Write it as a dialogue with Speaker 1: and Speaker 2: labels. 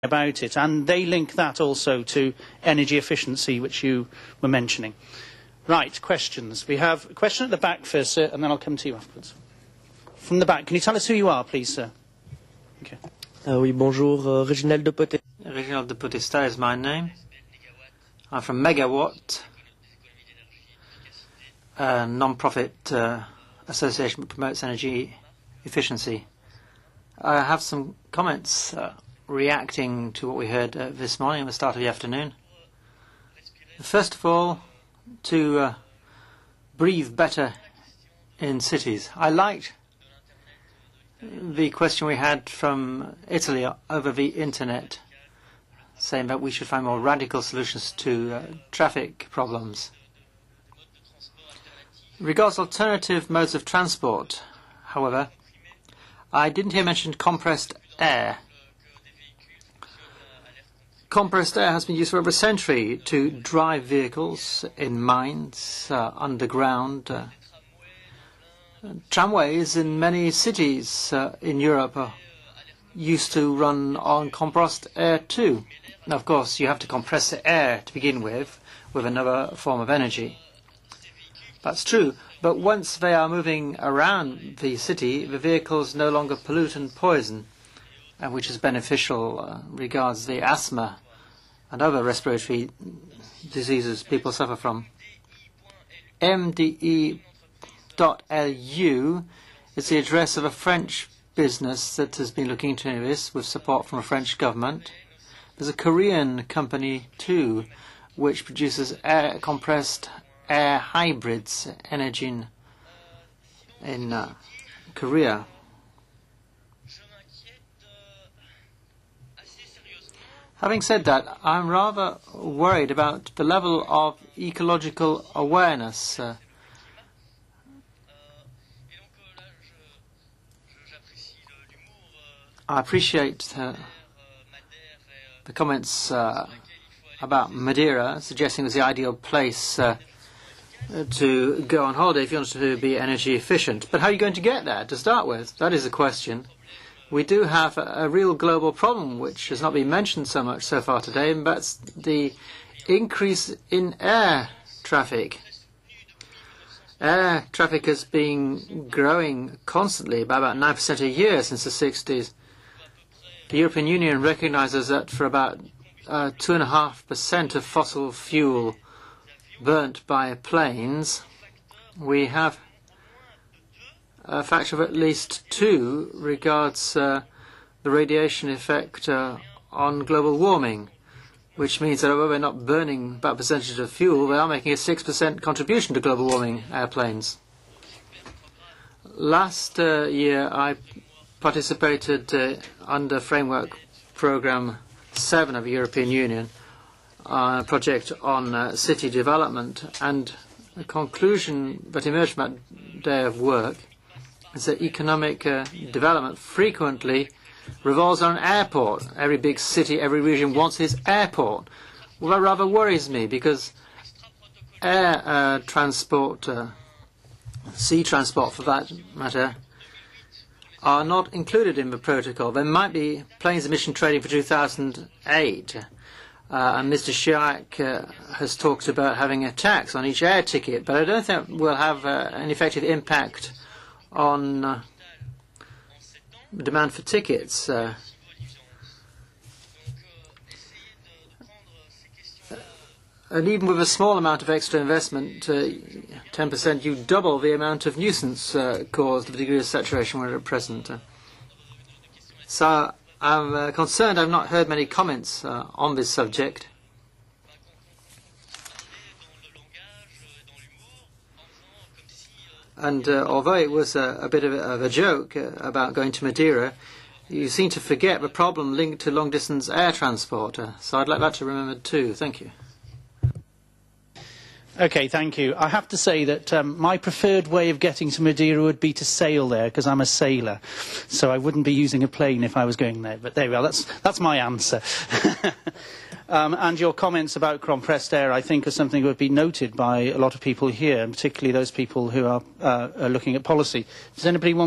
Speaker 1: about it, and they link that also to energy efficiency, which you were mentioning. Right, questions. We have a question at the back first, sir, and then I'll come to you afterwards. From the back, can you tell us who you are, please, sir? Okay.
Speaker 2: Oui, bonjour, Reginald de Potesta.
Speaker 3: Reginald de Potesta is my name. I'm from Megawatt, a non-profit association that promotes energy efficiency. I have some comments reacting to what we heard this morning at the start of the afternoon. First of all, to breathe better in cities. I liked the question we had from Italy over the internet, saying that we should find more radical solutions to traffic problems. Regards alternative modes of transport, however, I didn't hear mentioned compressed air. Compressed air has been used for over a century to drive vehicles in mines, underground. Tramways in many cities in Europe are used to run on compressed air too. Now, of course, you have to compress the air to begin with another form of energy. That's true, but once they are moving around the city, the vehicles no longer pollute and poison, and which is beneficial regards the asthma and other respiratory diseases people suffer from. MDE.lu is the address of a French business that has been looking into this with support from the French government. There's a Korean company too, which produces compressed air hybrids, energy in Korea. Having said that, I'm rather worried about the level of ecological awareness. I appreciate the comments about Madeira, suggesting it was the ideal place to go on holiday if you want to be energy efficient. But how are you going to get there, to start with? That is the question. We do have a real global problem, which has not been mentioned so much so far today, and that's the increase in air traffic. Air traffic has been growing constantly by about 9% a year since the 60s. The European Union recognizes that for about 2.5% of fossil fuel burnt by planes, we have a factor of at least 2 regards the radiation effect on global warming, which means that although we're not burning that percentage of fuel, they are making a 6% contribution to global warming airplanes. Last year, I participated under Framework Programme 7 of the European Union, a project on city development, and the conclusion that emerged from that day of work is that economic development frequently revolves on an airport. Every big city, every region wants its airport. Well, that rather worries me, because air transport, sea transport for that matter, are not included in the protocol. There might be planes emission trading for 2008, and Mr. Chirac has talked about having a tax on each air ticket, but I don't think we'll have an effective impact on demand for tickets. And even with a small amount of extra investment, 10%, you double the amount of nuisance caused, the degree of saturation we're at present. So I'm concerned I've not heard many comments on this subject. And although it was a bit of a joke about going to Madeira, you seem to forget the problem linked to long-distance air transport. So I'd like that to be remembered too. Thank you.
Speaker 1: Okay, thank you. I have to say that my preferred way of getting to Madeira would be to sail there, because I'm a sailor. So I wouldn't be using a plane if I was going there. But there we are. That's my answer. And your comments about compressed air, I think, are something that would be noted by a lot of people here, and particularly those people who are looking at policy. Does anybody want